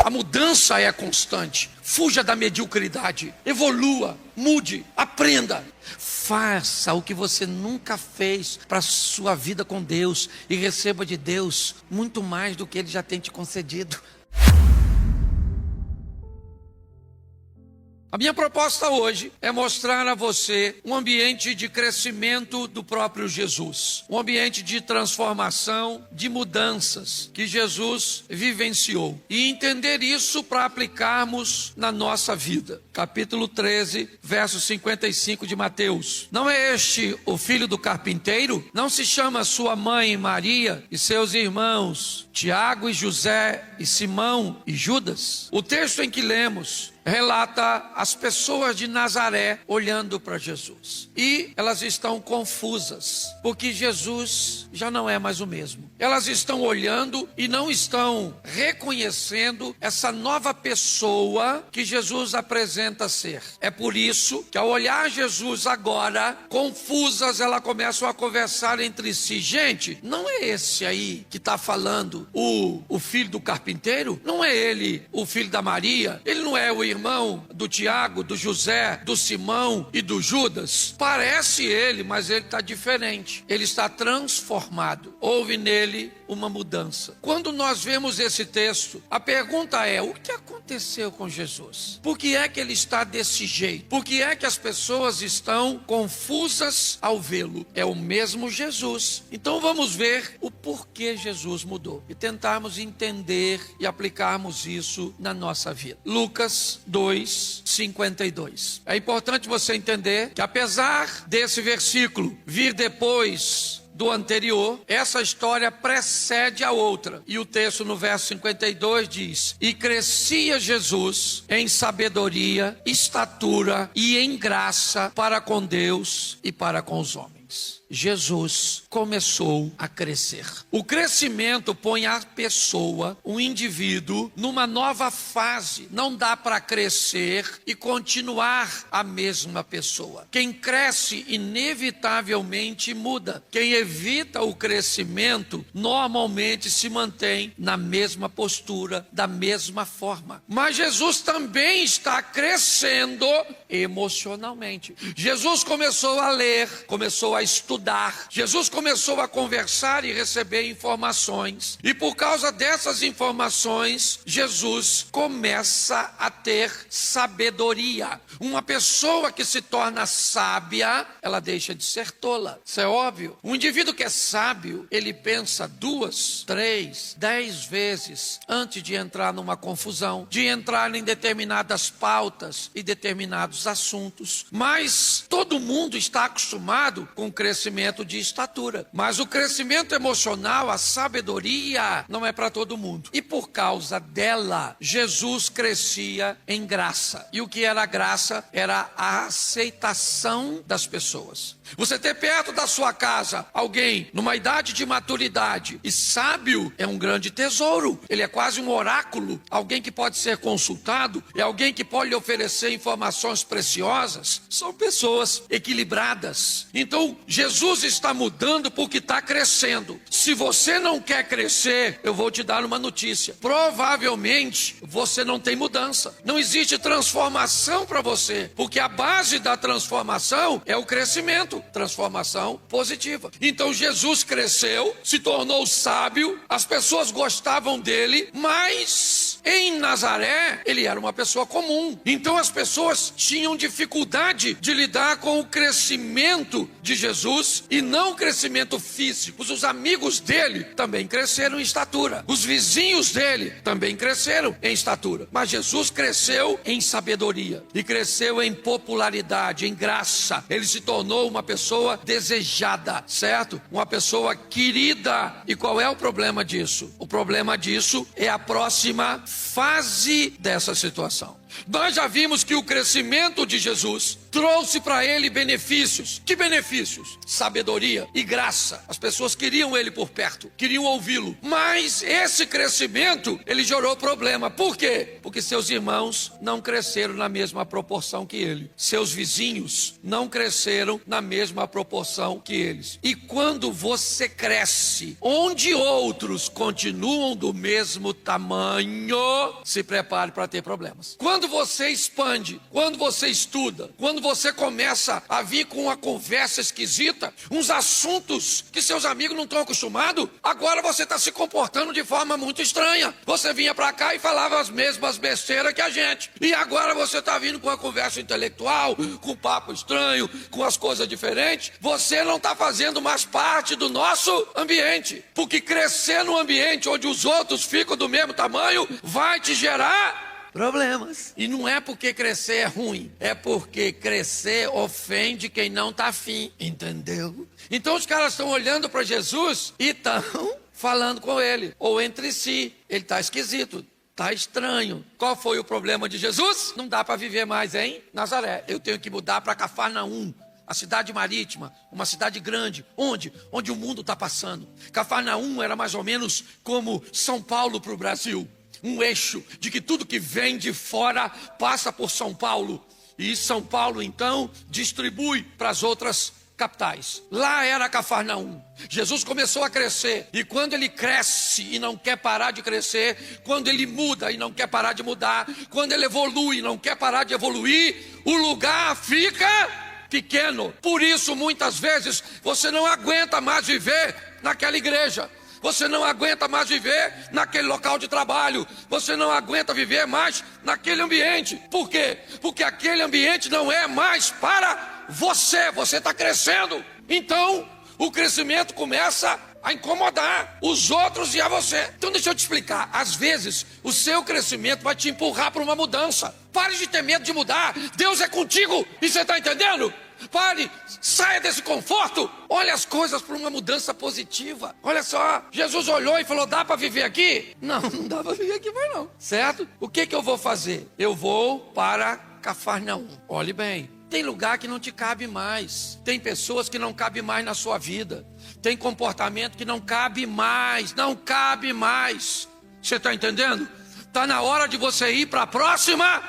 A mudança é constante. Fuja da mediocridade. Evolua, mude, aprenda. Faça o que você nunca fez para a sua vida com Deus e receba de Deus muito mais do que Ele já tem te concedido. A minha proposta hoje é mostrar a você um ambiente de crescimento do próprio Jesus. Um ambiente de transformação, de mudanças que Jesus vivenciou. E entender isso para aplicarmos na nossa vida. Capítulo 13, verso 55 de Mateus. Não é este o filho do carpinteiro? Não se chama sua mãe Maria e seus irmãos Tiago e José e Simão e Judas? O texto em que lemos relata as pessoas de Nazaré olhando para Jesus. E elas estão confusas, porque Jesus já não é mais o mesmo. Elas estão olhando e não estão reconhecendo essa nova pessoa que Jesus apresenta ser. É por isso que ao olhar Jesus agora, confusas, elas começam a conversar entre si. Gente, não é esse aí que está falando o filho do carpinteiro? Não é ele o filho da Maria? Ele não é o irmão do Tiago, do José, do Simão e do Judas? Parece ele, mas ele está diferente. Ele está transformado. Houve nele uma mudança. Quando nós vemos esse texto, a pergunta é: o que aconteceu com Jesus? Por que é que ele está desse jeito? Por que é que as pessoas estão confusas ao vê-lo? É o mesmo Jesus. Então vamos ver o porquê Jesus mudou e tentarmos entender e aplicarmos isso na nossa vida. Lucas 2:52. É importante você entender que apesar desse versículo vir depois do anterior, essa história precede a outra. E o texto no verso 52 diz: e crescia Jesus em sabedoria, estatura e em graça para com Deus e para com os homens. Jesus começou a crescer. O crescimento põe a pessoa, o indivíduo, numa nova fase. Não dá para crescer e continuar a mesma pessoa. Quem cresce inevitavelmente muda. Quem evita o crescimento normalmente se mantém na mesma postura, da mesma forma. Mas Jesus também está crescendo emocionalmente. Jesus começou a ler, começou a estudar. Jesus começou a conversar e receber informações. E por causa dessas informações, Jesus começa a ter sabedoria. Uma pessoa que se torna sábia, ela deixa de ser tola. Isso é óbvio. Um indivíduo que é sábio, ele pensa 2, 3, 10 vezes antes de entrar numa confusão, de entrar em determinadas pautas e determinados assuntos. Mas todo mundo está acostumado com o crescimento de estatura. Mas o crescimento emocional, a sabedoria, não é para todo mundo. E por causa dela, Jesus crescia em graça. E o que era graça? Era a aceitação das pessoas. Você ter perto da sua casa alguém numa idade de maturidade e sábio é um grande tesouro. Ele é quase um oráculo. Alguém que pode ser consultado, é alguém que pode lhe oferecer informações preciosas. São pessoas equilibradas. Então, Jesus está mudando porque está crescendo. Se você não quer crescer, eu vou te dar uma notícia. Provavelmente, você não tem mudança. Não existe transformação para você, porque a base da transformação é o crescimento. Transformação positiva. Então Jesus cresceu, se tornou sábio, as pessoas gostavam dele, mas em Nazaré ele era uma pessoa comum. Então as pessoas tinham dificuldade de lidar com o crescimento de Jesus e não o crescimento físico. Os amigos dele também cresceram em estatura. Os vizinhos dele também cresceram em estatura. Mas Jesus cresceu em sabedoria e cresceu em popularidade, em graça. Ele se tornou uma pessoa desejada, certo? Uma pessoa querida. E qual é o problema disso? O problema disso é a próxima fase dessa situação. Nós já vimos que o crescimento de Jesus trouxe para ele benefícios. Que benefícios? Sabedoria e graça. As pessoas queriam ele por perto, queriam ouvi-lo. Mas esse crescimento, ele gerou problema. Por quê? Porque seus irmãos não cresceram na mesma proporção que ele. Seus vizinhos não cresceram na mesma proporção que eles. E quando você cresce, onde outros continuam do mesmo tamanho, se prepare para ter problemas. Quando você expande, quando você estuda, quando você começa a vir com uma conversa esquisita, uns assuntos que seus amigos não estão acostumados, agora você está se comportando de forma muito estranha. Você vinha para cá e falava as mesmas besteiras que a gente. E agora você está vindo com uma conversa intelectual, com papo estranho, com as coisas diferentes. Você não está fazendo mais parte do nosso ambiente. Porque crescer no ambiente onde os outros ficam do mesmo tamanho vai te gerar problemas. E não é porque crescer é ruim, é porque crescer ofende quem não está afim, entendeu? Então os caras estão olhando para Jesus e estão falando com ele, ou entre si. Ele está esquisito, está estranho. Qual foi o problema de Jesus? Não dá para viver mais em Nazaré, eu tenho que mudar para Cafarnaum, a cidade marítima, uma cidade grande, onde o mundo está passando. Cafarnaum era mais ou menos como São Paulo para o Brasil. Um eixo de que tudo que vem de fora passa por São Paulo. E São Paulo, então, distribui para as outras capitais. Lá era Cafarnaum. Jesus começou a crescer. E quando ele cresce e não quer parar de crescer, quando ele muda e não quer parar de mudar, quando ele evolui e não quer parar de evoluir, o lugar fica pequeno. Por isso, muitas vezes, você não aguenta mais viver naquela igreja. Você não aguenta mais viver naquele local de trabalho. Você não aguenta viver mais naquele ambiente. Por quê? Porque aquele ambiente não é mais para você. Você está crescendo. Então, o crescimento começa a incomodar os outros e a você. Então deixa eu te explicar. Às vezes, o seu crescimento vai te empurrar para uma mudança. Pare de ter medo de mudar. Deus é contigo. E você está entendendo? Pare, saia desse conforto. Olhe as coisas para uma mudança positiva. Olha só, Jesus olhou e falou: dá para viver aqui? Não dá para viver aqui mais não. Certo? O que eu vou fazer? Eu vou para Cafarnaum. Olhe bem, tem lugar que não te cabe mais. Tem pessoas que não cabem mais na sua vida. Tem comportamento que não cabe mais. Não cabe mais. Você está entendendo? Está na hora de você ir para a próxima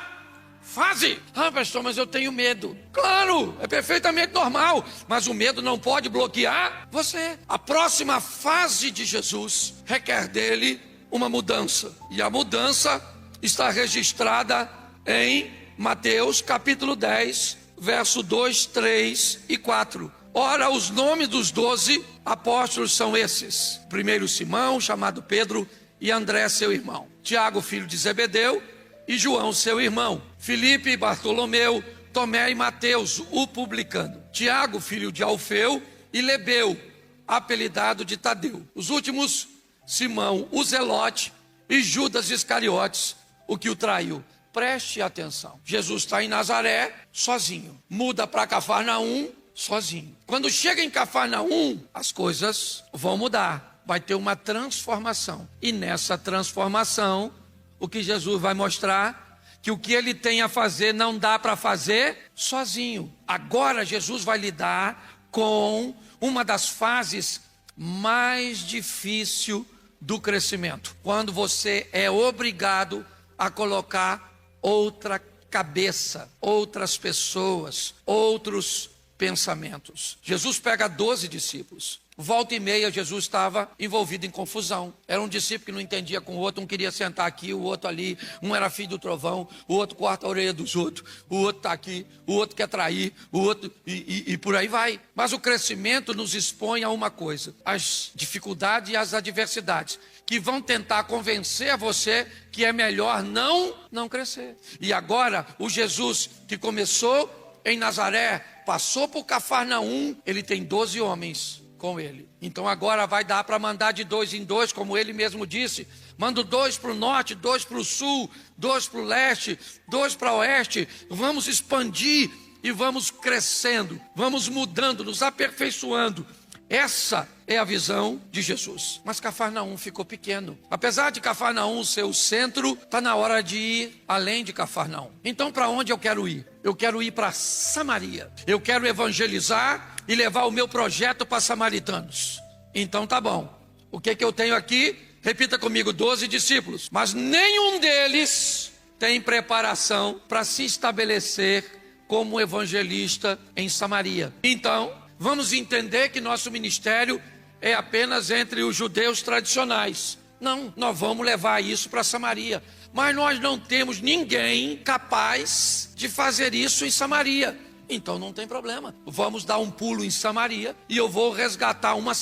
fase. Ah, pastor, mas eu tenho medo. Claro, é perfeitamente normal. Mas o medo não pode bloquear você. A próxima fase de Jesus requer dele uma mudança. E a mudança está registrada em Mateus capítulo 10, verso 2, 3 e 4. Ora, os nomes dos 12 apóstolos são esses: primeiro Simão, chamado Pedro, e André, seu irmão. Tiago, filho de Zebedeu, e João, seu irmão. Filipe e Bartolomeu, Tomé e Mateus, o publicano. Tiago, filho de Alfeu, e Lebeu, apelidado de Tadeu. Os últimos, Simão, o Zelote, e Judas Iscariotes, o que o traiu. Preste atenção. Jesus está em Nazaré, sozinho. Muda para Cafarnaum, sozinho. Quando chega em Cafarnaum, as coisas vão mudar. Vai ter uma transformação. E nessa transformação, o que Jesus vai mostrar? Que o que ele tem a fazer não dá para fazer sozinho. Agora Jesus vai lidar com uma das fases mais difíceis do crescimento. Quando você é obrigado a colocar outra cabeça, outras pessoas, outros pensamentos. Jesus pega 12 discípulos. Volta e meia Jesus estava envolvido em confusão. Era um discípulo que não entendia com o outro, um queria sentar aqui, o outro ali, um era filho do trovão, o outro corta a orelha dos outros, o outro está aqui, o outro quer trair, o outro e por aí vai. Mas o crescimento nos expõe a uma coisa: as dificuldades e as adversidades, que vão tentar convencer a você que é melhor não crescer. E agora, o Jesus que começou em Nazaré, passou por Cafarnaum, ele tem 12 homens com ele. Então agora vai dar para mandar de 2 em 2, como ele mesmo disse. Mando 2 para o norte, 2 para o sul, 2 para o leste, 2 para o oeste. Vamos expandir e vamos crescendo, vamos mudando, nos aperfeiçoando. Essa é a visão de Jesus. Mas Cafarnaum ficou pequeno. Apesar de Cafarnaum ser o centro, está na hora de ir além de Cafarnaum. Então, para onde eu quero ir? Eu quero ir para Samaria. Eu quero evangelizar e levar o meu projeto para samaritanos. Então, tá bom. O que eu tenho aqui? Repita comigo, 12 discípulos. Mas nenhum deles tem preparação para se estabelecer como evangelista em Samaria. Então, vamos entender que nosso ministério é apenas entre os judeus tradicionais. Não, nós vamos levar isso para Samaria. Mas nós não temos ninguém capaz de fazer isso em Samaria. Então não tem problema. Vamos dar um pulo em Samaria e eu vou resgatar uma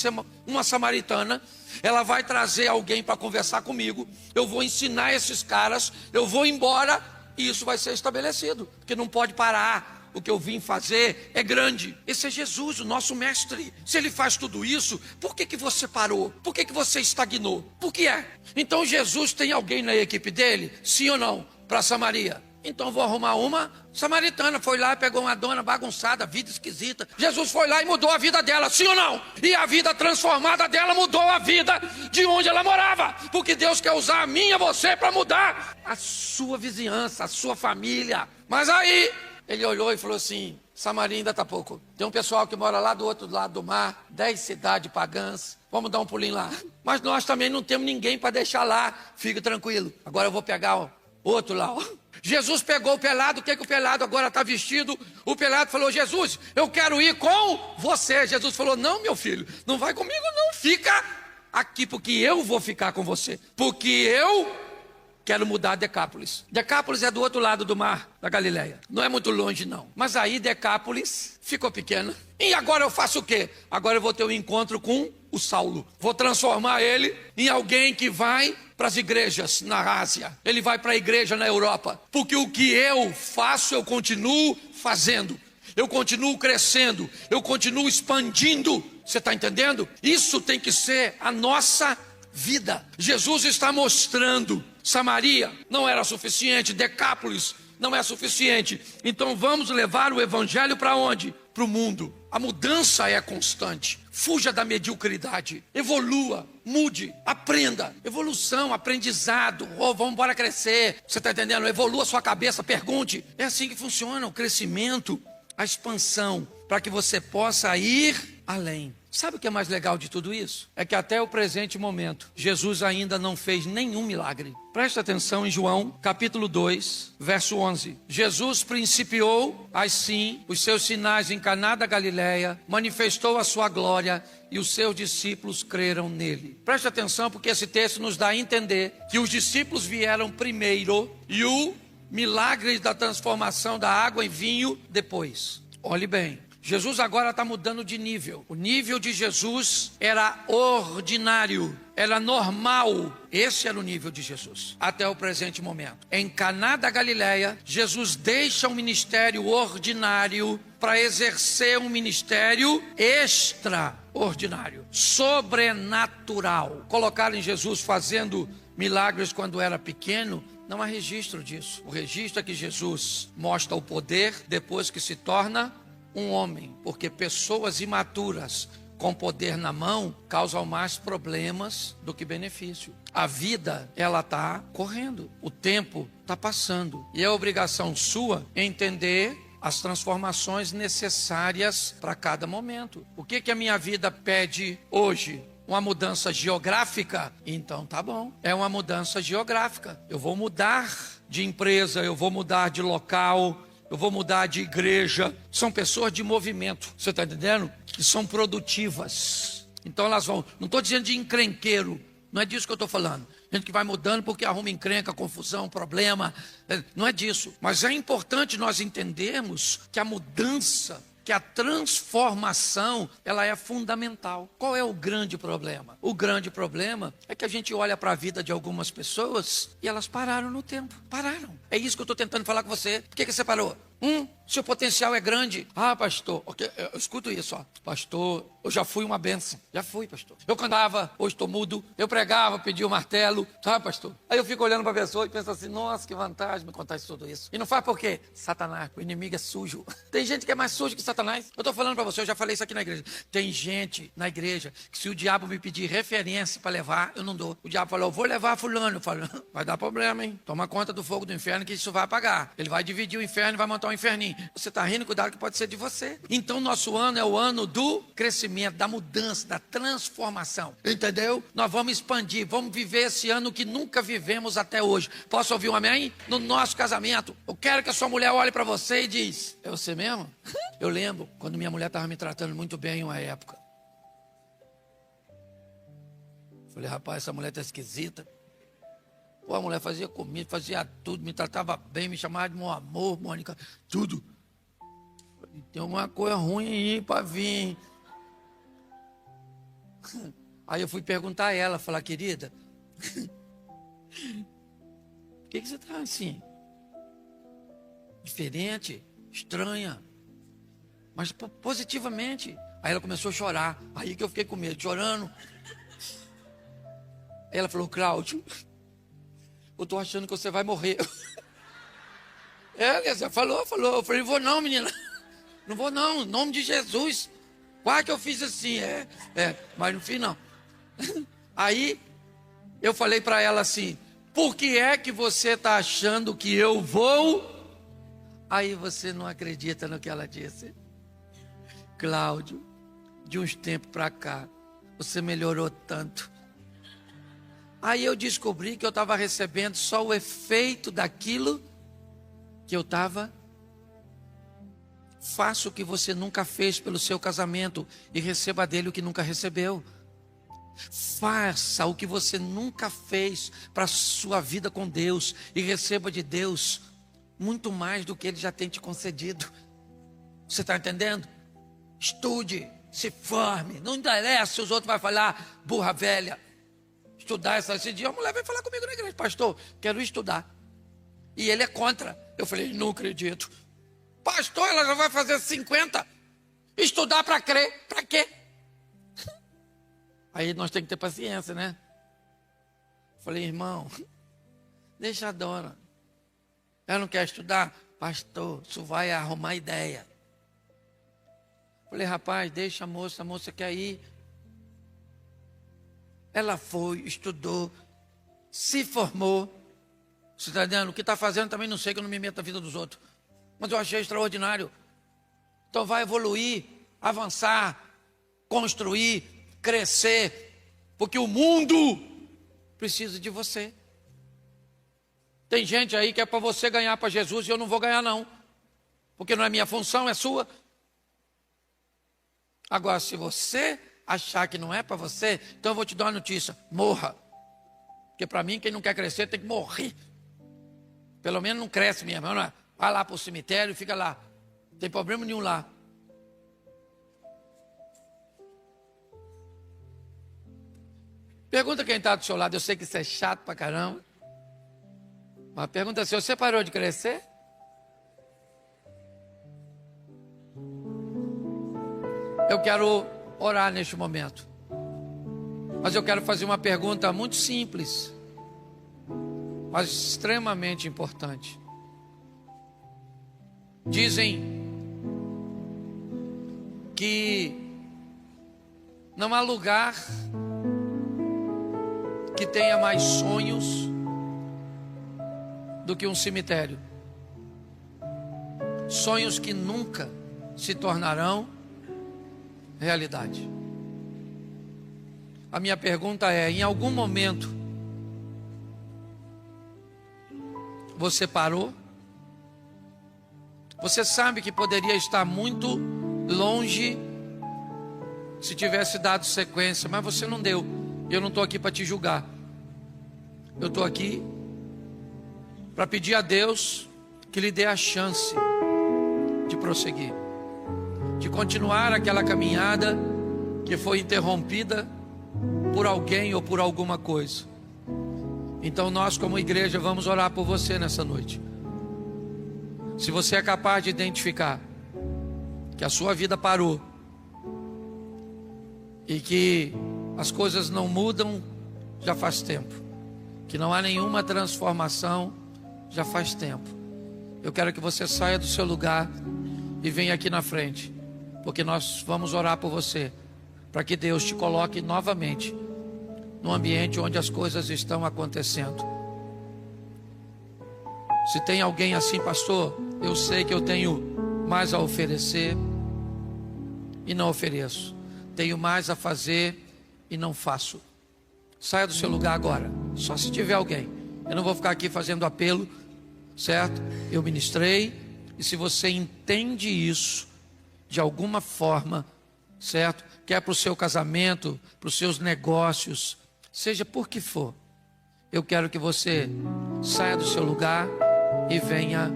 samaritana. Ela vai trazer alguém para conversar comigo. Eu vou ensinar esses caras. Eu vou embora e isso vai ser estabelecido. Porque não pode parar. O que eu vim fazer é grande. Esse é Jesus, o nosso mestre. Se ele faz tudo isso, por que você parou? Por que você estagnou? Por que é? Então Jesus tem alguém na equipe dele? Sim ou não? Para Samaria. Então vou arrumar uma samaritana. Foi lá e pegou uma dona bagunçada, vida esquisita. Jesus foi lá e mudou a vida dela, sim ou não? E a vida transformada dela mudou a vida de onde ela morava. Porque Deus quer usar a mim e você para mudar a sua vizinhança, a sua família. Mas aí ele olhou e falou assim: Samaria ainda está pouco. Tem um pessoal que mora lá do outro lado do mar, 10 cidades pagãs. Vamos dar um pulinho lá. Mas nós também não temos ninguém para deixar lá. Fique tranquilo. Agora eu vou pegar outro lá. Jesus pegou o pelado. O que o pelado agora está vestido? O pelado falou: Jesus, eu quero ir com você. Jesus falou: não, meu filho, não vai comigo não. Fica aqui porque eu vou ficar com você. Porque eu quero mudar Decápolis. Decápolis é do outro lado do mar da Galileia. Não é muito longe não. Mas aí Decápolis ficou pequena. E agora eu faço o quê? Agora eu vou ter um encontro com o Saulo. Vou transformar ele em alguém que vai para as igrejas na Ásia. Ele vai para a igreja na Europa. Porque o que eu faço, eu continuo fazendo. Eu continuo crescendo. Eu continuo expandindo. Você está entendendo? Isso tem que ser a nossa vida. Jesus está mostrando. Samaria não era suficiente, Decápolis não é suficiente. Então vamos levar o evangelho para onde? Para o mundo. A mudança é constante. Fuja da mediocridade. Evolua, mude, aprenda. Evolução, aprendizado. Vamos embora crescer. Você está entendendo? Evolua sua cabeça, pergunte. É assim que funciona o crescimento, a expansão, para que você possa ir além. Sabe o que é mais legal de tudo isso? É que até o presente momento, Jesus ainda não fez nenhum milagre. Presta atenção em João, capítulo 2, verso 11. Jesus principiou, assim, os seus sinais em Caná da Galileia, manifestou a sua glória e os seus discípulos creram nele. Presta atenção porque esse texto nos dá a entender que os discípulos vieram primeiro e o milagre da transformação da água em vinho depois. Olhe bem. Jesus agora está mudando de nível. O nível de Jesus era ordinário, era normal. Esse era o nível de Jesus, até o presente momento. Em Caná da Galileia, Jesus deixa um ministério ordinário para exercer um ministério extraordinário, sobrenatural. Colocaram Jesus fazendo milagres quando era pequeno. Não há registro disso. O registro é que Jesus mostra o poder depois que se torna um homem, porque pessoas imaturas com poder na mão causam mais problemas do que benefício. A vida, ela está correndo, o tempo está passando, e é obrigação sua entender as transformações necessárias para cada momento. O que a minha vida pede hoje? Uma mudança geográfica? Então tá bom, é uma mudança geográfica. Eu vou mudar de empresa, eu vou mudar de local, eu vou mudar de igreja. São pessoas de movimento, você está entendendo? Que são produtivas. Então elas vão, não estou dizendo de encrenqueiro, não é disso que eu estou falando. Gente que vai mudando porque arruma encrenca, confusão, problema, não é disso. Mas é importante nós entendermos que a mudança, que a transformação, ela é fundamental. Qual é o grande problema? O grande problema é que a gente olha para a vida de algumas pessoas e elas pararam no tempo. Pararam. É isso que eu estou tentando falar com você. Por que você parou? Seu potencial é grande. Ah, pastor, okay, eu escuto isso, ó. Pastor, eu já fui uma bênção. Já fui, pastor. Eu cantava, hoje estou mudo. Eu pregava, pedia o martelo. Sabe, pastor? Aí eu fico olhando para a pessoa e penso assim, nossa, que vantagem me contar tudo isso. E não faz por quê? Satanás, o inimigo é sujo. Tem gente que é mais sujo que Satanás. Eu estou falando para você, eu já falei isso aqui na igreja. Tem gente na igreja que se o diabo me pedir referência para levar, eu não dou. O diabo falou, eu vou levar fulano. Eu falo, vai dar problema, hein? Toma conta do fogo do inferno que isso vai apagar. Ele vai dividir o inferno e vai montar um inferninho. Você está rindo, cuidado que pode ser de você. Então nosso ano é o ano do crescimento, da mudança, da transformação. Entendeu? Nós vamos expandir, vamos viver esse ano que nunca vivemos até hoje. Posso ouvir um amém? No nosso casamento, eu quero que a sua mulher olhe para você e diz, é você mesmo? Eu lembro quando minha mulher estava me tratando muito bem em uma época. Falei, rapaz, essa mulher está esquisita. Pô, a mulher fazia comida, fazia tudo, me tratava bem, me chamava de meu amor, Mônica, tudo. Tem uma coisa ruim aí para vir. Aí eu fui perguntar a ela, falar, querida, por que você está assim? Diferente, estranha, mas positivamente. Aí ela começou a chorar, aí que eu fiquei com medo, chorando. Aí ela falou, Cláudio, eu estou achando que você vai morrer. Ela falou. Eu falei, não vou não, menina. Não vou não, em nome de Jesus. Quase que eu fiz assim, mas no fim não. Aí eu falei para ela assim, por que é que você está achando que eu vou? Aí você não acredita no que ela disse. Cláudio, de uns tempos para cá, você melhorou tanto. Aí eu descobri que eu estava recebendo só o efeito daquilo que eu estava. Faça o que você nunca fez pelo seu casamento e receba dele o que nunca recebeu. Faça o que você nunca fez para a sua vida com Deus e receba de Deus muito mais do que Ele já tem te concedido. Você está entendendo? Estude, se forme, não interessa se os outros vão falar, burra velha. Estudar esse dia, a mulher veio falar comigo na igreja, pastor, quero estudar. E ele é contra. Eu falei, não acredito. Pastor, ela já vai fazer 50. Estudar para crer, para quê? Aí nós temos que ter paciência, né? Falei, irmão, deixa a dona. Ela não quer estudar? Pastor, isso vai arrumar ideia. Falei, rapaz, deixa a moça quer ir. Ela foi, estudou, se formou. Você está entendendo? O que está fazendo também não sei, que eu não me meto na vida dos outros. Mas eu achei extraordinário. Então vai evoluir, avançar, construir, crescer. Porque o mundo precisa de você. Tem gente aí que é para você ganhar para Jesus e eu não vou ganhar não. Porque não é minha função, é sua. Agora, se você achar que não é para você, então eu vou te dar uma notícia, morra. Porque para mim, quem não quer crescer tem que morrer. Pelo menos não cresce mesmo, não é? Vai lá para o cemitério e fica lá. Não tem problema nenhum lá. Pergunta quem está do seu lado, eu sei que isso é chato pra caramba. Mas pergunta se você parou de crescer? Eu quero orar neste momento. Mas eu quero fazer uma pergunta muito simples, mas extremamente importante. Dizem que não há lugar que tenha mais sonhos do que um cemitério. Sonhos que nunca se tornarão realidade. A minha pergunta é, em algum momento você parou? Você sabe que poderia estar muito longe se tivesse dado sequência, mas você não deu. Eu não estou aqui para te julgar. Eu estou aqui para pedir a Deus que lhe dê a chance de prosseguir, de continuar aquela caminhada que foi interrompida por alguém ou por alguma coisa. Então nós como igreja vamos orar por você nessa noite. Se você é capaz de identificar que a sua vida parou e que as coisas não mudam já faz tempo, que não há nenhuma transformação já faz tempo, eu quero que você saia do seu lugar e venha aqui na frente, porque nós vamos orar por você, para que Deus te coloque novamente no ambiente onde as coisas estão acontecendo. Se tem alguém assim, pastor, eu sei que eu tenho mais a oferecer e não ofereço, tenho mais a fazer e não faço. Saia do seu lugar agora, só se tiver alguém. Eu não vou ficar aqui fazendo apelo, certo? Eu ministrei, e se você entende isso de alguma forma, certo? Quer para o seu casamento, para os seus negócios, seja por que for, eu quero que você saia do seu lugar e venha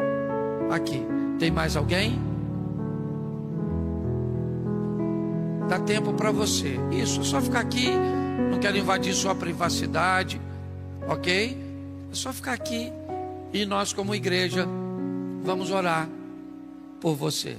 aqui. Tem mais alguém? Dá tempo para você. Isso, é só ficar aqui. Não quero invadir sua privacidade, ok? É só ficar aqui e nós, como igreja, vamos orar por você.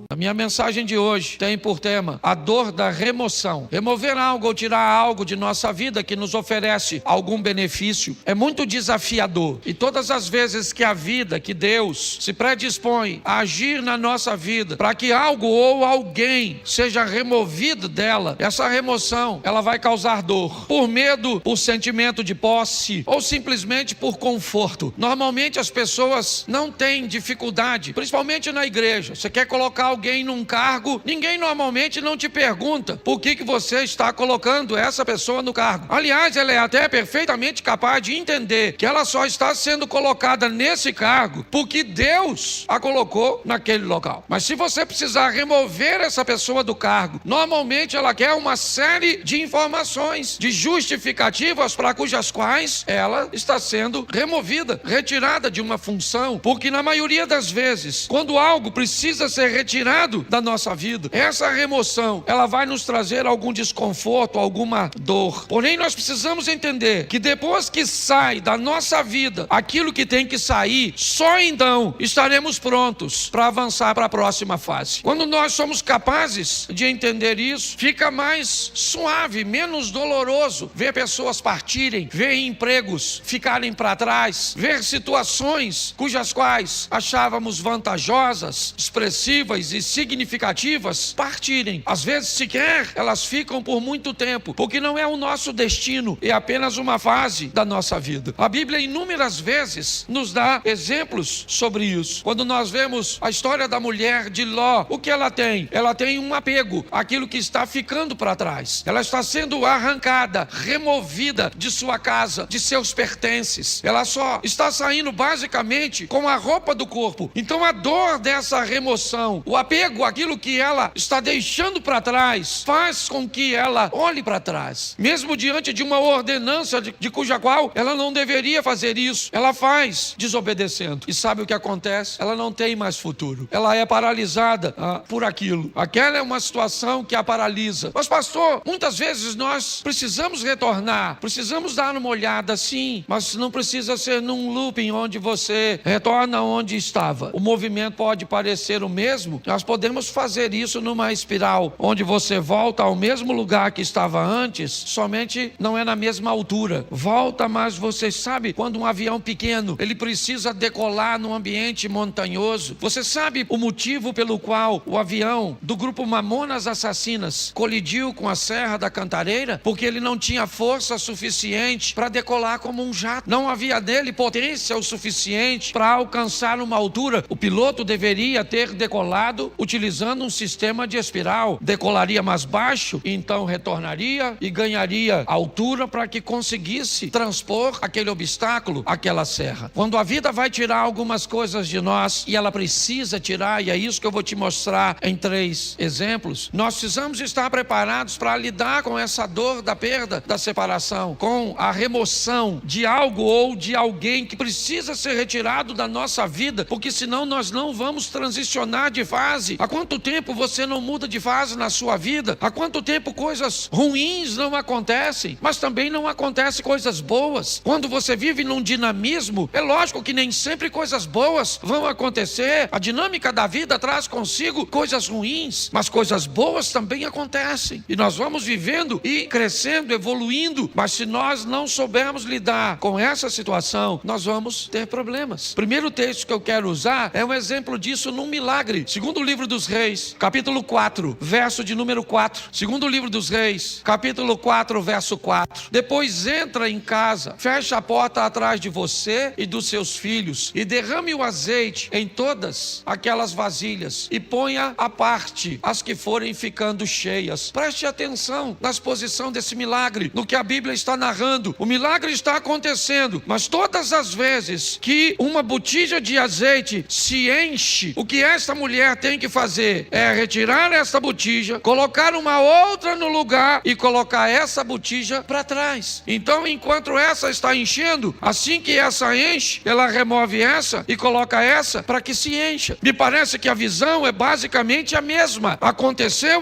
A minha mensagem de hoje tem por tema a dor da remoção. Remover algo ou tirar algo de nossa vida que nos oferece algum benefício é muito desafiador. E todas as vezes que a vida, que Deus se predispõe a agir na nossa vida para que algo ou alguém seja removido dela, essa remoção, ela vai causar dor. Por medo, por sentimento de posse ou simplesmente por conforto. Normalmente as pessoas não têm dificuldade, principalmente na igreja. Você quer colocar alguém num cargo, ninguém normalmente não te pergunta por que você está colocando essa pessoa no cargo. Aliás, ela é até perfeitamente capaz de entender que ela só está sendo colocada nesse cargo porque Deus a colocou naquele local. Mas se você precisar remover essa pessoa do cargo, normalmente ela quer uma série de informações, de justificativas para cujas quais ela está sendo removida, retirada de uma função, porque na maioria das vezes, quando algo precisa ser retirado da nossa vida, essa remoção, ela vai nos trazer algum desconforto, alguma dor. Porém, nós precisamos entender que depois que sai da nossa vida aquilo que tem que sair, só então estaremos prontos para avançar para a próxima fase. Quando nós somos capazes de entender isso, fica mais suave, menos doloroso ver pessoas partirem, ver empregos ficarem para trás, ver situações cujas quais achávamos vantajosas, expressivas e significativas partirem. Às vezes sequer elas ficam por muito tempo, porque não é o nosso destino, é apenas uma fase da nossa vida. A Bíblia inúmeras vezes nos dá exemplos sobre isso. Quando nós vemos a história da mulher de Ló, o que ela tem? Ela tem um apego àquilo que está ficando para trás. Ela está sendo arrancada, removida de sua casa, de seus pertences. Ela só está saindo basicamente com a roupa do corpo. Então a dor dessa remoção, o apego àquilo que ela está deixando para trás, faz com que ela olhe para trás. Mesmo diante de uma ordenança de cuja qual ela não deveria fazer isso, ela faz desobedecendo. E sabe o que acontece? Ela não tem mais futuro. Ela é paralisada por aquilo. Aquela é uma situação que a paralisa. Mas pastor, muitas vezes nós precisamos retornar, precisamos dar uma olhada sim, mas não precisa ser num looping onde você retorna onde estava. O movimento pode parecer o mesmo, nós podemos fazer isso numa espiral, onde você volta ao mesmo lugar que estava antes, somente não é na mesma altura. Volta, mas você sabe, quando um avião pequeno, ele precisa decolar num ambiente montanhoso, você sabe o motivo pelo qual o avião do grupo Mamonas Assassinas colidiu com a Serra da Cantareira? Porque ele não tinha força suficiente para decolar como um jato. Não havia nele potência o suficiente para alcançar uma altura. O piloto deveria ter decolado utilizando um sistema de espiral. Decolaria mais baixo, então retornaria e ganharia altura para que conseguisse transpor aquele obstáculo, aquela serra. Quando a vida vai tirar algumas coisas de nós, e ela precisa tirar, e é isso que eu vou te mostrar em 3 exemplos, nós precisamos estar preparados para lidar com essa dor da perda, da separação, com a remoção de algo ou de alguém que precisa ser retirado da nossa vida, porque senão nós não vamos transicionar de fase fase? Há quanto tempo você não muda de fase na sua vida? Há quanto tempo coisas ruins não acontecem? Mas também não acontecem coisas boas. Quando você vive num dinamismo, é lógico que nem sempre coisas boas vão acontecer. A dinâmica da vida traz consigo coisas ruins, mas coisas boas também acontecem. E nós vamos vivendo e crescendo, evoluindo. Mas se nós não soubermos lidar com essa situação, nós vamos ter problemas. O primeiro texto que eu quero usar é um exemplo disso num milagre. Segundo livro dos Reis, capítulo 4, verso de número 4. Segundo livro dos Reis, capítulo 4, verso 4. Depois entra em casa, fecha a porta atrás de você e dos seus filhos, e derrame o azeite em todas aquelas vasilhas, e ponha à parte as que forem ficando cheias. Preste atenção na exposição desse milagre, no que a Bíblia está narrando. O milagre está acontecendo, mas todas as vezes que uma botija de azeite se enche, o que esta mulher tem que fazer é retirar essa botija, colocar uma outra no lugar e colocar essa botija para trás. Então, enquanto essa está enchendo, assim que essa enche, ela remove essa e coloca essa para que se encha. Me parece que a visão é basicamente a mesma. Aconteceu,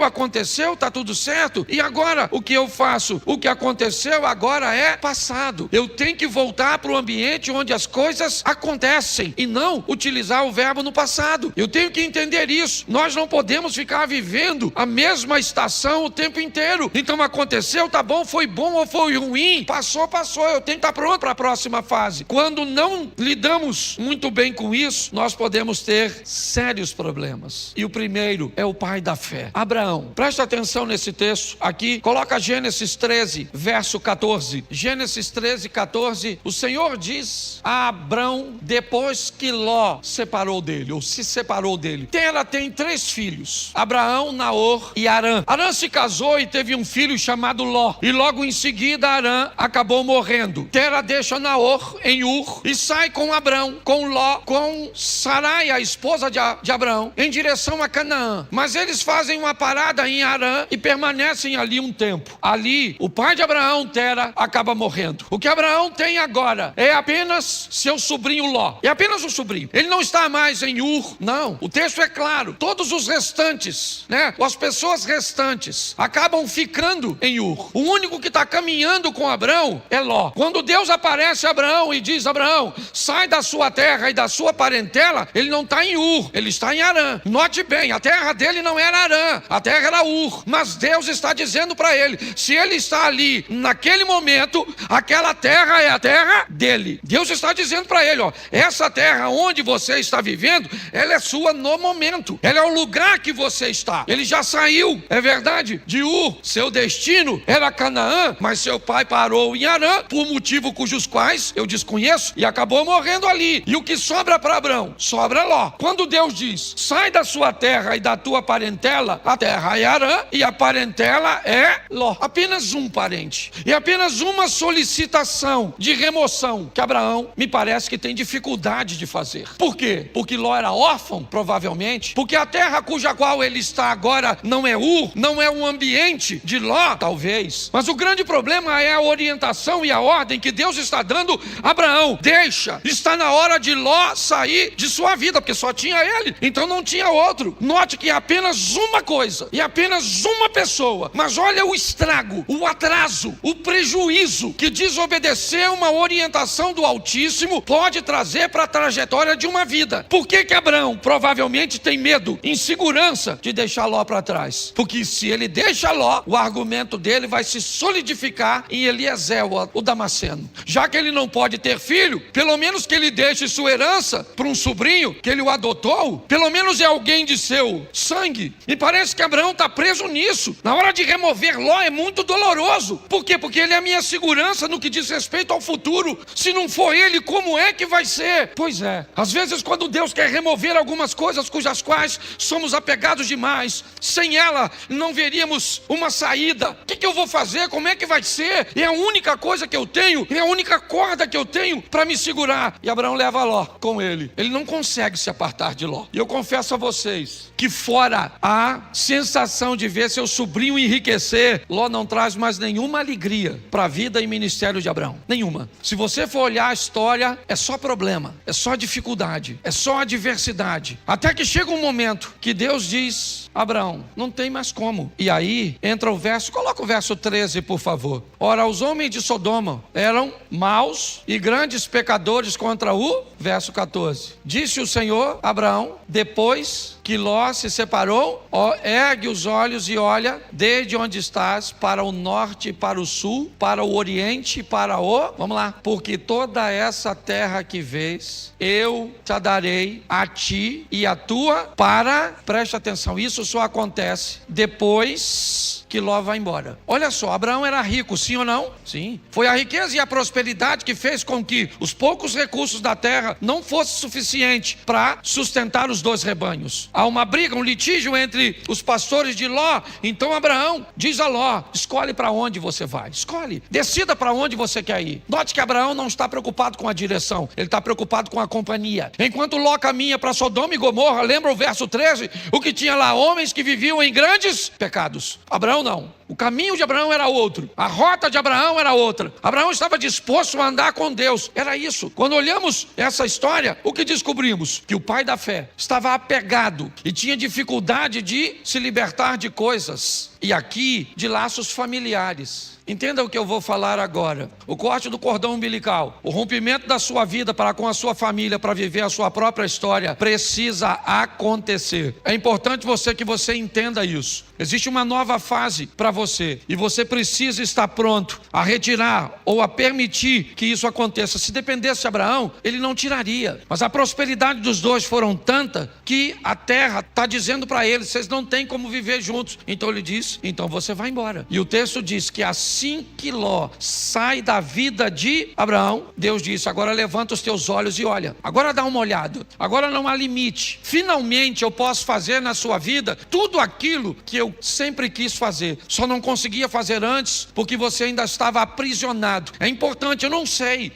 tá tudo certo. E agora, o que eu faço? O que aconteceu agora é passado. Eu tenho que voltar para o ambiente onde as coisas acontecem e não utilizar o verbo no passado. Eu tenho que entender isso. Nós não podemos ficar vivendo a mesma estação o tempo inteiro. Então aconteceu, tá bom, foi bom ou foi ruim? Passou, eu tenho que estar pronto para a próxima fase. Quando não lidamos muito bem com isso, nós podemos ter sérios problemas. E o primeiro é o pai da fé, Abraão. Presta atenção nesse texto aqui, coloca Gênesis 13, verso 14. Gênesis 13, 14, o Senhor diz a Abrão, depois que Ló separou dele, ou se separou dele. Tera tem 3 filhos, Abraão, Naor e Harã. Harã se casou e teve um filho chamado Ló, e logo em seguida Harã acabou morrendo. Tera deixa Naor em Ur e sai com Abrão, com Ló, com Sarai, a esposa de Abraão, em direção a Canaã. Mas eles fazem uma parada em Harã e permanecem ali um tempo. Ali, o pai de Abraão, Tera, acaba morrendo. O que Abraão tem agora é apenas seu sobrinho Ló. É apenas o sobrinho. Ele não está mais em Ur, não. O texto é claro. Todos os restantes, as pessoas restantes, acabam ficando em Ur. O único que está caminhando com Abraão é Ló. Quando Deus aparece a Abraão e diz: Abraão, sai da sua terra e da sua parentela, ele não está em Ur, ele está em Harã. Note bem, a terra dele não era Harã, a terra era Ur. Mas Deus está dizendo para ele: se ele está ali naquele momento, aquela terra é a terra dele. Deus está dizendo para ele: essa terra onde você está vivendo, ela é sua no momento. Ela é o lugar que você está. Ele já saiu, é verdade, de Ur. Seu destino era Canaã, mas seu pai parou em Harã, por motivo cujos quais eu desconheço, e acabou morrendo ali. E o que sobra para Abraão? Sobra Ló. Quando Deus diz: sai da sua terra e da tua parentela, a terra é Harã e a parentela é Ló. Apenas um parente. E apenas uma solicitação de remoção que Abraão me parece que tem dificuldade de fazer. Por quê? Porque Ló era órfão, provavelmente. Porque a terra cuja qual ele está agora não é Ur, não é um ambiente de Ló, talvez. Mas o grande problema é a orientação e a ordem que Deus está dando a Abraão. Deixa, está na hora de Ló sair de sua vida, porque só tinha ele, então não tinha outro. Note que é apenas uma coisa e apenas uma pessoa, mas olha o estrago, o atraso, o prejuízo que desobedecer uma orientação do Altíssimo pode trazer para a trajetória de uma vida. Por que Abraão provavelmente tem medo, insegurança de deixar Ló para trás? Porque se ele deixa Ló, o argumento dele vai se solidificar em Eliezer, o Damasceno. Já que ele não pode ter filho, pelo menos que ele deixe sua herança para um sobrinho que ele o adotou, pelo menos é alguém de seu sangue. Me parece que Abraão está preso nisso. Na hora de remover Ló é muito doloroso. Por quê? Porque ele é a minha segurança no que diz respeito ao futuro. Se não for ele, como é que vai ser? Pois é, às vezes quando Deus quer remover algumas coisas cujas quais somos apegados demais, sem ela não veríamos uma saída. O que eu vou fazer? Como é que vai ser? É a única coisa que eu tenho, é a única corda que eu tenho para me segurar. E Abraão leva Ló com ele. Ele não consegue se apartar de Ló. E eu confesso a vocês que fora a sensação de ver seu sobrinho enriquecer, Ló não traz mais nenhuma alegria para a vida e ministério de Abraão. Nenhuma. Se você for olhar a história, é só problema, é só dificuldade, é só adversidade. Até que chega um momento que Deus diz: Abraão, não tem mais como. E aí entra o verso, coloca o verso 13, por favor. Ora, os homens de Sodoma eram maus e grandes pecadores contra o verso 14. Disse o Senhor a Abraão, depois que Ló se separou: ergue os olhos e olha desde onde estás para o norte e para o sul, para o oriente e para o... Vamos lá. Porque toda essa terra que vês, eu te darei a ti e a tua para... Preste atenção, isso só acontece depois que Ló vai embora. Olha só, Abraão era rico, sim ou não? Sim. Foi a riqueza e a prosperidade que fez com que os poucos recursos da terra não fossem suficientes para sustentar os dois rebanhos. Há uma briga, um litígio entre os pastores de Ló. Então Abraão diz a Ló: escolhe para onde você vai, escolhe, decida para onde você quer ir. Note que Abraão não está preocupado com a direção, ele está preocupado com a companhia. Enquanto Ló caminha para Sodoma e Gomorra, lembra o verso 13? O que tinha lá? Homens que viviam em grandes pecados. Abraão não. O caminho de Abraão era outro, a rota de Abraão era outra. Abraão estava disposto a andar com Deus, era isso. Quando olhamos essa história, o que descobrimos? Que o pai da fé estava apegado e tinha dificuldade de se libertar de coisas, e aqui de laços familiares. Entenda o que eu vou falar agora. O corte do cordão umbilical, o rompimento da sua vida para com a sua família, para viver a sua própria história, precisa acontecer. É importante que você entenda isso. Existe uma nova fase para você, e você precisa estar pronto a retirar ou a permitir que isso aconteça. Se dependesse de Abraão, ele não tiraria, mas a prosperidade dos dois foram tanta que a terra está dizendo para eles: vocês não têm como viver juntos. Então ele diz: então você vai embora. E o texto diz que assim que Ló sai da vida de Abraão, Deus disse: agora levanta os teus olhos e olha, agora dá uma olhada, agora não há limite. Finalmente eu posso fazer na sua vida tudo aquilo que eu sempre quis fazer, só não conseguia fazer antes porque você ainda estava aprisionado. É importante, eu não sei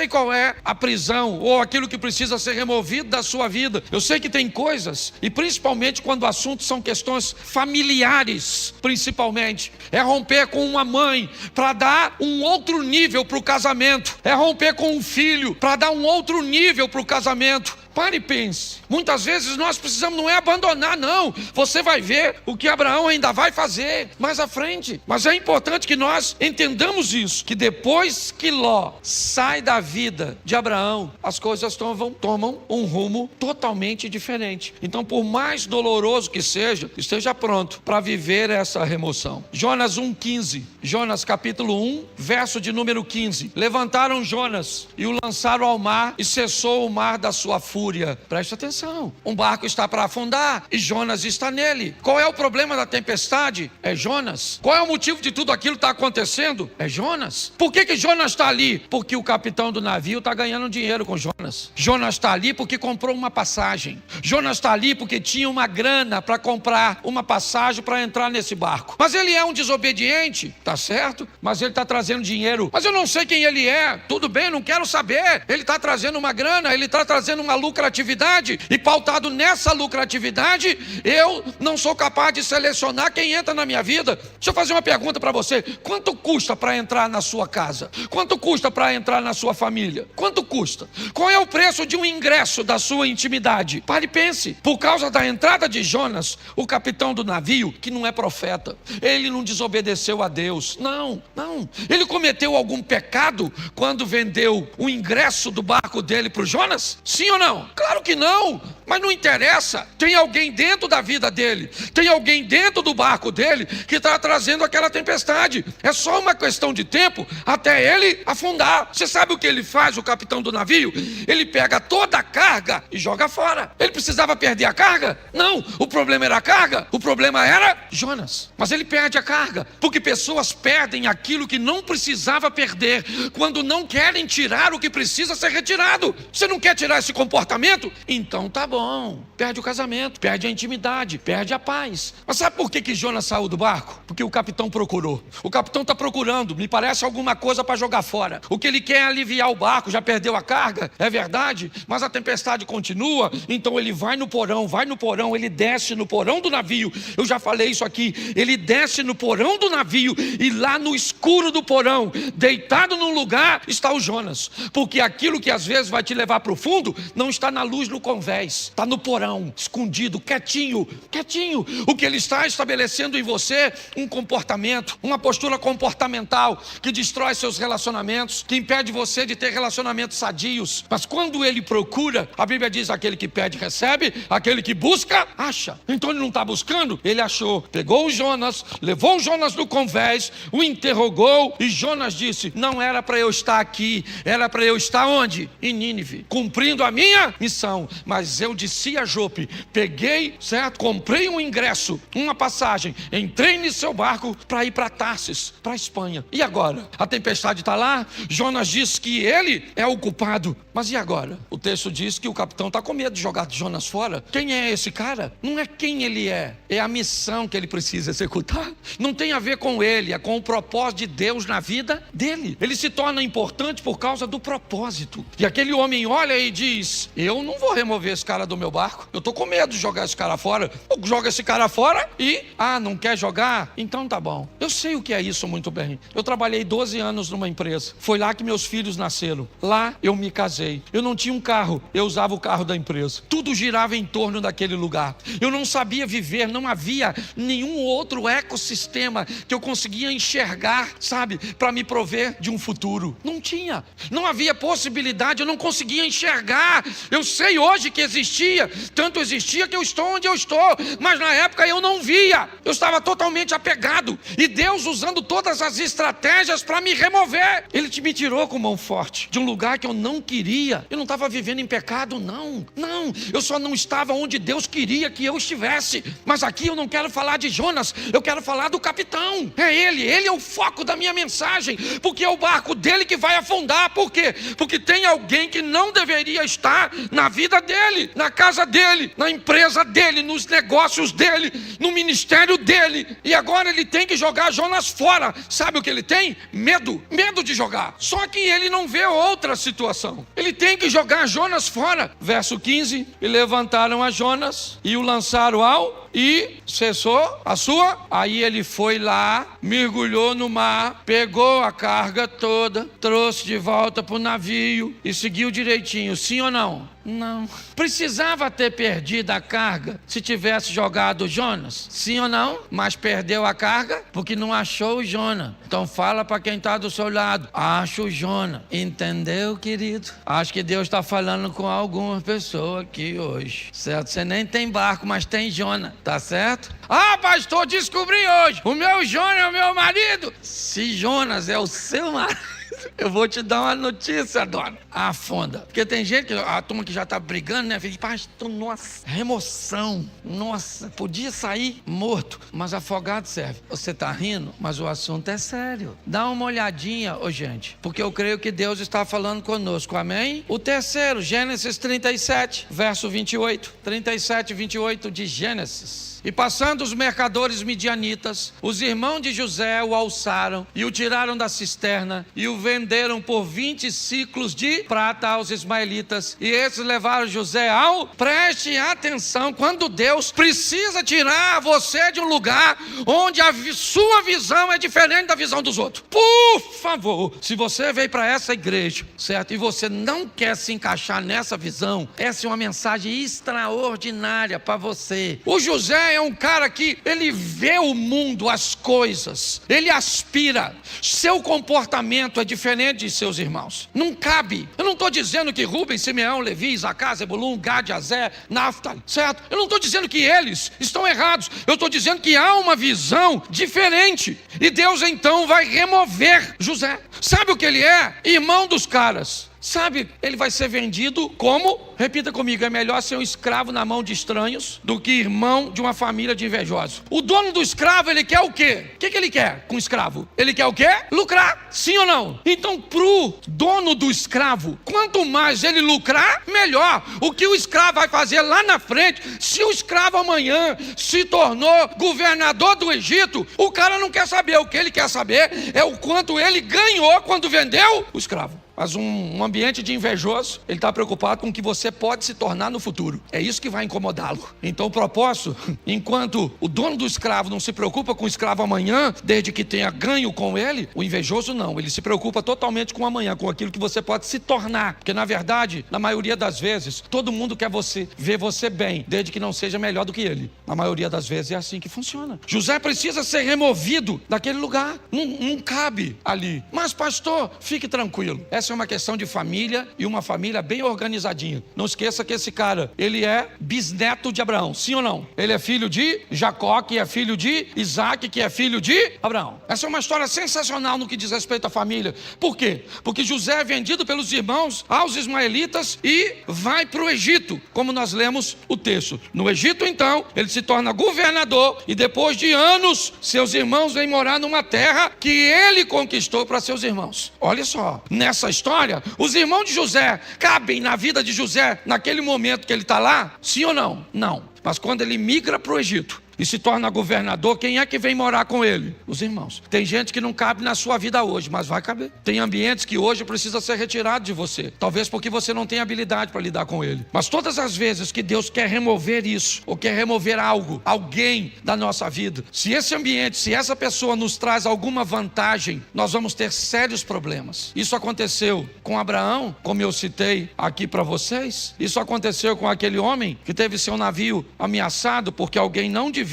qual é a prisão ou aquilo que precisa ser removido da sua vida. Eu sei que tem coisas, e principalmente quando o assunto são questões familiares, principalmente, é romper com uma mãe para dar um outro nível para o casamento, é romper com um filho para dar um outro nível para o casamento. Pare e pense. Muitas vezes nós precisamos, não é abandonar, não. Você vai ver o que Abraão ainda vai fazer mais à frente. Mas é importante que nós entendamos isso, que depois que Ló sai da vida de Abraão, as coisas tomam um rumo totalmente diferente. Então, por mais doloroso que seja, esteja pronto para viver essa remoção. Jonas 1,15. Jonas capítulo 1, verso de número 15. Levantaram Jonas e o lançaram ao mar, e cessou o mar da sua fúria. Preste atenção, um barco está para afundar e Jonas está nele. Qual é o problema da tempestade? É Jonas. Qual é o motivo de tudo aquilo que está acontecendo? É Jonas. Por que Jonas está ali? Porque o capitão do navio está ganhando dinheiro com Jonas. Jonas está ali porque comprou uma passagem. Jonas está ali porque tinha uma grana para comprar uma passagem para entrar nesse barco. Mas ele é um desobediente, tá certo? Mas ele está trazendo dinheiro. Mas eu não sei quem ele é. Tudo bem, não quero saber. Ele está trazendo uma grana, ele está trazendo uma lucratividade, e pautado nessa lucratividade, eu não sou capaz de selecionar quem entra na minha vida. Deixa eu fazer uma pergunta para você: quanto custa para entrar na sua casa? Quanto custa para entrar na sua família? Quanto custa? Qual é o preço de um ingresso da sua intimidade? Pare e pense. Por causa da entrada de Jonas, o capitão do navio, que não é profeta, ele não desobedeceu a Deus, não. Ele cometeu algum pecado quando vendeu o ingresso do barco dele para o Jonas? Sim ou não? Claro que não, mas não interessa. Tem alguém dentro da vida dele, tem alguém dentro do barco dele que está trazendo aquela tempestade. É só uma questão de tempo até ele afundar. Você sabe o que ele faz, o capitão do navio? Ele pega toda a carga e joga fora. Ele precisava perder a carga? Não, o problema era a carga, o problema era Jonas. Mas ele perde a carga porque pessoas perdem aquilo que não precisava perder quando não querem tirar o que precisa ser retirado. Você não quer tirar esse comportamento? Então tá bom, perde o casamento, perde a intimidade, perde a paz. Mas sabe por que Jonas saiu do barco? Porque o capitão procurou. O capitão está procurando, me parece, alguma coisa para jogar fora. O que ele quer é aliviar o barco. Já perdeu a carga, é verdade, mas a tempestade continua. Então ele vai no porão, ele desce no porão do navio. Eu já falei isso aqui. Ele desce no porão do navio, e lá no escuro do porão, deitado num lugar, está o Jonas. Porque aquilo que às vezes vai te levar para o fundo não está na luz no convés. está no porão, escondido, quietinho. O que ele está estabelecendo em você, um comportamento, uma postura comportamental que destrói seus relacionamentos, que impede você de ter relacionamentos sadios. Mas quando ele procura, a Bíblia diz: aquele que pede recebe, aquele que busca acha. Então ele não está buscando, ele achou. Pegou o Jonas, levou o Jonas no convés, o interrogou, e Jonas disse: não era para eu estar aqui, era para eu estar onde? Em Nínive, cumprindo a minha missão. Mas eu desci a Jope, peguei, certo? Comprei um ingresso, uma passagem, entrei no seu barco para ir para Tarsis, para a Espanha. E agora? A tempestade está lá, Jonas diz que ele é o culpado. Mas e agora? O texto diz que o capitão está com medo de jogar Jonas fora. Quem é esse cara? Não é quem ele é a missão que ele precisa executar. Não tem a ver com ele, é com o propósito de Deus na vida dele. Ele se torna importante por causa do propósito. E aquele homem olha e diz: eu não vou remover esse cara do meu barco, eu estou com medo de jogar esse cara fora. Eu jogo esse cara fora e, não quer jogar? Então tá bom. Eu sei o que é isso muito bem. Eu trabalhei 12 anos numa empresa, foi lá que meus filhos nasceram, lá eu me casei. Eu não tinha um carro, eu usava o carro da empresa. Tudo girava em torno daquele lugar. Eu não sabia viver, não havia nenhum outro ecossistema que eu conseguia enxergar, sabe, para me prover de um futuro. Não tinha, não havia possibilidade, eu não conseguia enxergar. Eu sei hoje que existia, tanto existia que eu estou onde eu estou, mas na época eu não via. Eu estava totalmente apegado, e Deus usando todas as estratégias para me remover. Ele me tirou com mão forte de um lugar que eu não queria. Eu não estava vivendo em pecado, não, eu só não estava onde Deus queria que eu estivesse. Mas aqui eu não quero falar de Jonas, eu quero falar do capitão. É ele é o foco da minha mensagem, porque é o barco dele que vai afundar. Por quê? Porque tem alguém que não deveria estar na vida dele, na casa dele, na empresa dele, nos negócios dele, no ministério dele, e agora ele tem que jogar Jonas fora. Sabe o que ele tem? Medo de jogar. Só que ele não vê outra situação, ele tem que jogar Jonas fora. Verso 15: e levantaram a Jonas e o lançaram ao e cessou a sua. Aí ele foi lá, mergulhou no mar, pegou a carga toda, trouxe de volta para o navio e seguiu direitinho. Sim ou não? Não. Precisava ter perdido a carga se tivesse jogado o Jonas? Sim ou não? Mas perdeu a carga porque não achou o Jonas. Então fala para quem está do seu lado: acha o Jonas. Entendeu, querido? Acho que Deus está falando com algumas pessoas aqui hoje, certo? Você nem tem barco, mas tem Jonas, tá certo? Pastor, descobri hoje, o meu Jonas é o meu marido. Se Jonas é o seu marido, eu vou te dar uma notícia, dona: afunda. Porque tem gente, a turma que já está brigando, né? Fica: pastor, nossa, remoção, nossa, podia sair morto, mas afogado serve. Você está rindo, mas o assunto é sério. Dá uma olhadinha, gente, porque eu creio que Deus está falando conosco, amém? O terceiro, Gênesis 37, verso 28, 37 e 28 de Gênesis. E passando os mercadores midianitas, os irmãos de José o alçaram e o tiraram da cisterna e o venderam por 20 ciclos de prata aos ismaelitas. E esses levaram José ao... Preste atenção, quando Deus precisa tirar você de um lugar onde a sua visão é diferente da visão dos outros. Por favor, se você veio para essa igreja, certo? E você não quer se encaixar nessa visão, essa é uma mensagem extraordinária para você. O José é um cara que ele vê o mundo, as coisas, ele aspira. Seu comportamento é diferente de seus irmãos. Não cabe. Eu não estou dizendo que Rubem, Simeão, Levi, Isacar, Zebulun, Gad, Azer, Naftali, certo? Eu não estou dizendo que eles estão errados. Eu estou dizendo que há uma visão diferente. E Deus então vai remover José. Sabe o que ele é? Irmão dos caras. Sabe, ele vai ser vendido como, repita comigo, é melhor ser um escravo na mão de estranhos do que irmão de uma família de invejosos. O dono do escravo, ele quer o quê? O que ele quer com o escravo? Ele quer o quê? Lucrar, sim ou não? Então, pro dono do escravo, quanto mais ele lucrar, melhor. O que o escravo vai fazer lá na frente, se o escravo amanhã se tornou governador do Egito, o cara não quer saber. O que ele quer saber é o quanto ele ganhou quando vendeu o escravo. Mas um ambiente de invejoso, ele está preocupado com o que você pode se tornar no futuro. É isso que vai incomodá-lo. Então o propósito, enquanto o dono do escravo não se preocupa com o escravo amanhã, desde que tenha ganho com ele, o invejoso não. Ele se preocupa totalmente com o amanhã, com aquilo que você pode se tornar. Porque na verdade, na maioria das vezes, todo mundo quer ver você bem, desde que não seja melhor do que ele. Na maioria das vezes é assim que funciona. José precisa ser removido daquele lugar. Não cabe ali. Mas pastor, fique tranquilo. Essa é uma questão de família e uma família bem organizadinha. Não esqueça que esse cara, ele é bisneto de Abraão, sim ou não? Ele é filho de Jacó, que é filho de Isaac, que é filho de Abraão. Essa é uma história sensacional no que diz respeito à família. Por quê? Porque José é vendido pelos irmãos aos ismaelitas e vai para o Egito, como nós lemos o texto. No Egito, então, ele se torna governador e depois de anos, seus irmãos vêm morar numa terra que ele conquistou para seus irmãos. Olha só, nessa história, os irmãos de José cabem na vida de José naquele momento que ele está lá? Sim ou não? Não. Mas quando ele migra para o Egito e se torna governador, quem é que vem morar com ele? Os irmãos. Tem gente que não cabe na sua vida hoje, mas vai caber. Tem ambientes que hoje precisa ser retirado de você, talvez porque você não tem habilidade para lidar com ele. Mas todas as vezes que Deus quer remover isso, ou quer remover algo, alguém da nossa vida, se esse ambiente, se essa pessoa nos traz alguma vantagem, nós vamos ter sérios problemas. Isso aconteceu com Abraão, como eu citei aqui para vocês. Isso aconteceu com aquele homem que teve seu navio ameaçado porque alguém não devia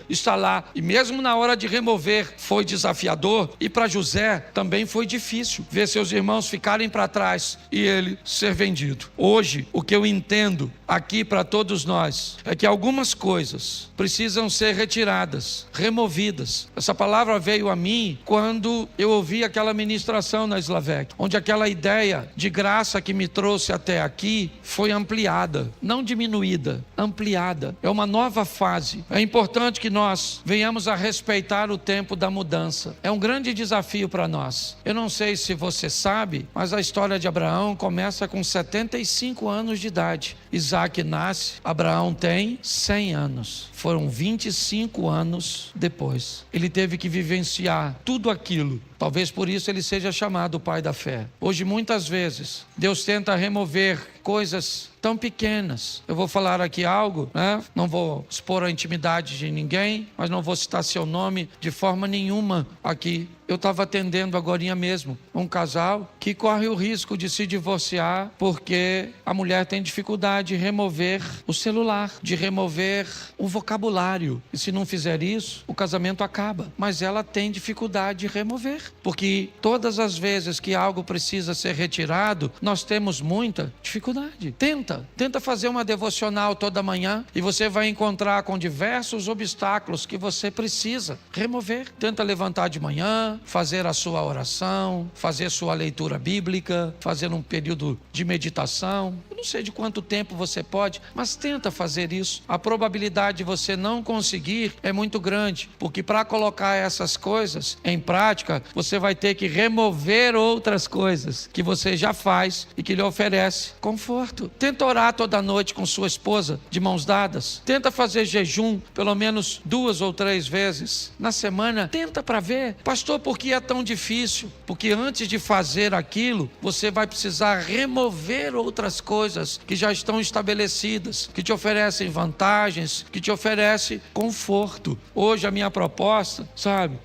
estar lá, e mesmo na hora de remover foi desafiador. E para José também foi difícil ver seus irmãos ficarem para trás e ele ser vendido. Hoje, o que eu entendo aqui para todos nós é que algumas coisas precisam ser retiradas, removidas. Essa palavra veio a mim quando eu ouvi aquela ministração na Slavec, onde aquela ideia de graça que me trouxe até aqui foi ampliada, não diminuída, ampliada. É uma nova fase. É importante que nós venhamos a respeitar o tempo da mudança. É um grande desafio para nós. Eu não sei se você sabe, mas a história de Abraão começa com 75 anos de idade. Isaac nasce, Abraão tem 100 anos. Foram 25 anos depois. Ele teve que vivenciar tudo aquilo. Talvez por isso ele seja chamado o pai da fé. Hoje, muitas vezes, Deus tenta remover coisas tão pequenas. Eu vou falar aqui algo, né? Não vou expor a intimidade de ninguém, mas não vou citar seu nome de forma nenhuma aqui. Eu estava atendendo agorinha mesmo um casal que corre o risco de se divorciar porque a mulher tem dificuldade de remover o celular, de remover o vocabulário. E se não fizer isso, o casamento acaba. Mas ela tem dificuldade de remover, porque todas as vezes que algo precisa ser retirado, nós temos muita dificuldade. Tenta fazer uma devocional toda manhã e você vai encontrar com diversos obstáculos que você precisa remover. Tenta levantar de manhã, fazer a sua oração, fazer sua leitura bíblica, fazer um período de meditação. Eu não sei de quanto tempo você pode, mas tenta fazer isso. A probabilidade de você não conseguir é muito grande, porque para colocar essas coisas em prática, você vai ter que remover outras coisas que você já faz e que lhe oferece conforto. Tenta orar toda noite com sua esposa, de mãos dadas. Tenta fazer jejum pelo menos 2 ou 3 vezes na semana. Tenta para ver. Pastor, por que é tão difícil? Porque antes de fazer aquilo, você vai precisar remover outras coisas que já estão estabelecidas, que te oferecem vantagens, que te oferecem conforto. Hoje a minha proposta,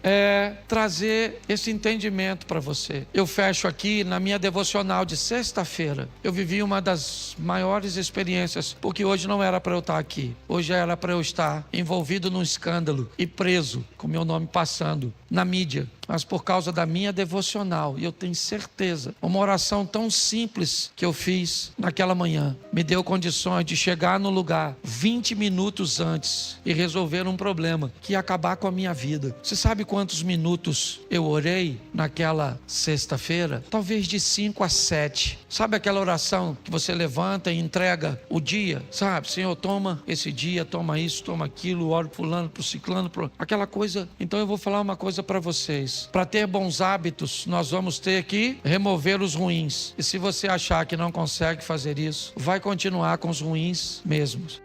é trazer esse entendimento para você. Eu fecho aqui na minha devocional de sexta-feira. Eu vivi uma das maiores experiências, porque hoje não era para eu estar aqui. Hoje era para eu estar envolvido num escândalo e preso, com meu nome passando na mídia. Mas por causa da minha devocional, e eu tenho certeza, uma oração tão simples que eu fiz naquela manhã, me deu condições de chegar no lugar 20 minutos antes e resolver um problema que ia acabar com a minha vida. Você sabe quantos minutos eu orei naquela sexta-feira? Talvez de 5 a 7. Sabe aquela oração que você levanta e entrega o dia? Senhor, toma esse dia, toma isso, toma aquilo, oro pro fulano, pro ciclano, aquela coisa. Então eu vou falar uma coisa para vocês. Para ter bons hábitos, nós vamos ter que remover os ruins. E se você achar que não consegue fazer isso, vai continuar com os ruins mesmos.